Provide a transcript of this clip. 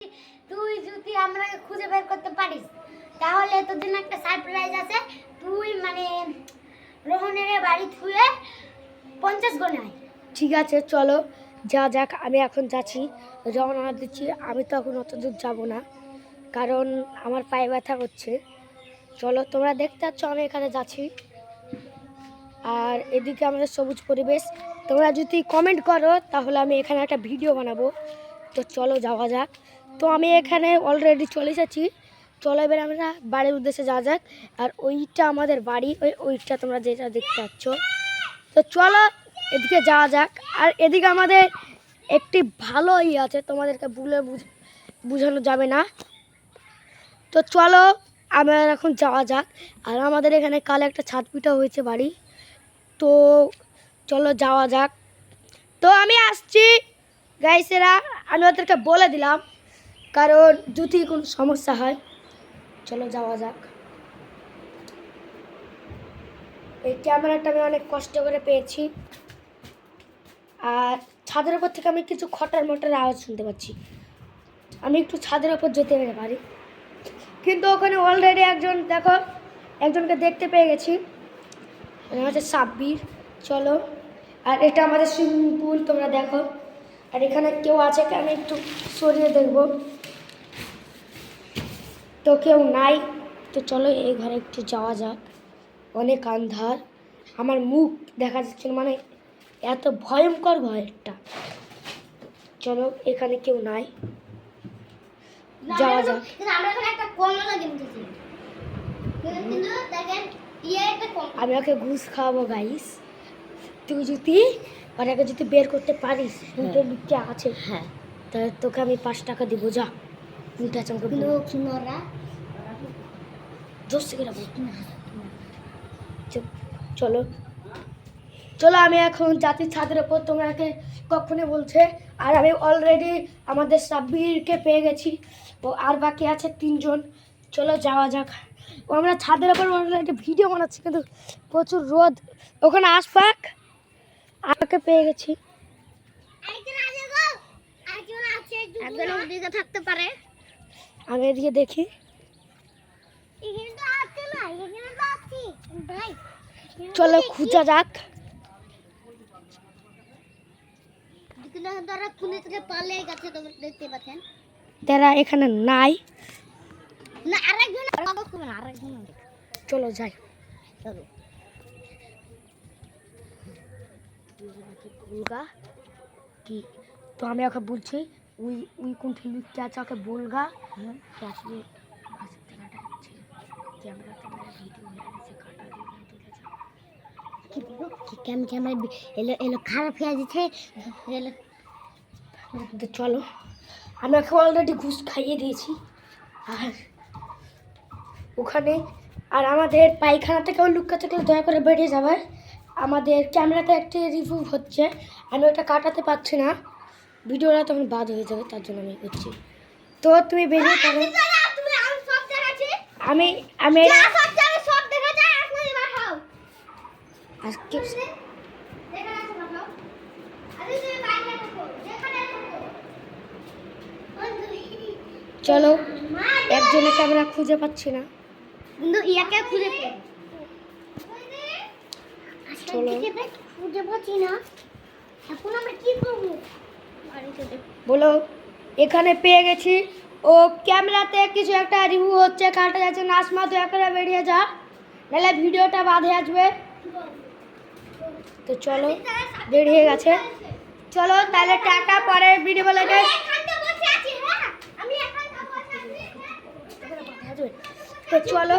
তুই যদি আমাকে খুঁজে বের করতে পারিস তাহলে তোর জন্য একটা সারপ্রাইজ আছে। তুই মানে রোহনের বাড়ি থুয়ে 50 গুণে আয়। ঠিক আছে চলো যা যাক। আমি এখন যাচ্ছি, রওনা দিচ্ছি। আমি তো এখন অত দূর যাবো না, কারণ আমার পায়ে ব্যথা করছে। চলো, তোমরা দেখতে পাচ্ছ আমি এখানে যাচ্ছি। আর এদিকে আমাদের সবুজ পরিবেশ। তোমরা যদি কমেন্ট করো তাহলে আমি এখানে একটা ভিডিও বানাবো। তো চলো যাওয়া যাক। তো আমি এখানে অলরেডি চলে এসেছি। চলো এবার আমরা বাড়ির উদ্দেশ্যে যাওয়া যাক। আর ওইটা আমাদের বাড়ি, ওইটা তোমরা যেটা দেখতে পাচ্ছ। তো চলো এদিকে যাওয়া যাক। আর এদিকে আমাদের একটি ভালো আছে, তোমাদেরকে বোঝানো যাবে না। তো চলো আমরা এখন যাওয়া যাক। আর আমাদের এখানে কাল একটা ছাদ পিঠা হয়েছে বাড়ি। তো চলো যাওয়া যাক। তো আমি আসছি গাইসেরা, আমি ওদেরকে বলে দিলাম, কারণ যদি কোনো সমস্যা হয়। চলো যাওয়া যাক। এই ক্যামেরাটা আমি অনেক কষ্ট করে পেয়েছি। আর ছাদের ওপর থেকে আমি কিছু খটার মটার আওয়াজ শুনতে পাচ্ছি। আমি একটু ছাদের ওপর যেতে পারি, কিন্তু ওখানে অলরেডি একজনকে দেখতে পেয়ে গেছি। হচ্ছে সাব্বির। চলো, আর এটা আমাদের সুইমিং পুল, তোমরা দেখো। আর এখানে কেউ আছে কি আমি একটু সরিয়ে দেখবো। তো কেউ নাই। তো চলো এই ঘরে একটু যাওয়া যাক। অনেক আন্ধার, আমার মুখ দেখা যাচ্ছে না, মানে এত ভয়ঙ্কর ঘরটা। চলো এখানে কেউ নাই, যাওয়া যাক। আমি ওকে ঘুষ খাওয়াবো গাইস। তুই যদি ওটাকে যদি বের করতে পারিস, দুটো লিখতে আছে, হ্যাঁ, তাহলে তোকে আমি 5 টাকা দিব। যা মিঠা চমকে চলো চলো আমি এখন যাচ্ছি ছাদের ওপর, তোমাকে কখনো বলছে। আর আমি অলরেডি আমাদের সাব্বিরকে পেয়ে গেছি। ও আর বাকি আছে 3 জন। চলো যাওয়া যাক। ও আমরা ছাদের ওপর অলরেডি ভিডিও বানাচ্ছি, কিন্তু প্রচুর রোদ। ওখানে আসফাক আমাকে পেয়ে গেছি। থাকতে পারে, আমি এদিকে দেখি। চলো খুঁজা যাক। তারা এখানে নাই। চলো যাই। কি তো আমি ওকে বলছি, উই কোন ফিল্মটা আছে ওকে বলগা। খারাপ হয়ে যাচ্ছে। চলো আমি ওকে অলরেডি ঘুষ খাইয়ে দিয়েছি। আর ওখানে আর আমাদের পায়খানা থেকেও লুকা থাকলে দয়া করে বেরিয়ে যাবে। আমাদের ক্যামেরাতে একটি রিভিউ হচ্ছে, আমি ওটা কাটাতে পারছি না, ভিডিওটা তখন বাদ হয়ে যাবে, তার জন্য আমি করছি। তো তুমি বেরিয়ে পড়ো। আমি আমি চলো, একজনের ক্যামেরা খুঁজে পাচ্ছি না, কিন্তু ইয়াকে খুঁজে চলো খুঁজে পাচ্ছি না। এখন আমরা কি করবো? বলো। এখানে পেয়ে গেছি। ও ক্যামেরাতে কিছু একটা রিভিউ হচ্ছে, কাটা যাচ্ছে না। আসমা দয়া করে বেরিয়ে যা, নাহলে ভিডিওটা বাঁধে আসবে। তো চলো বেরিয়ে গেছে। চলো তাহলে টাটা, পরে ভিডিও বলে। তো চলো।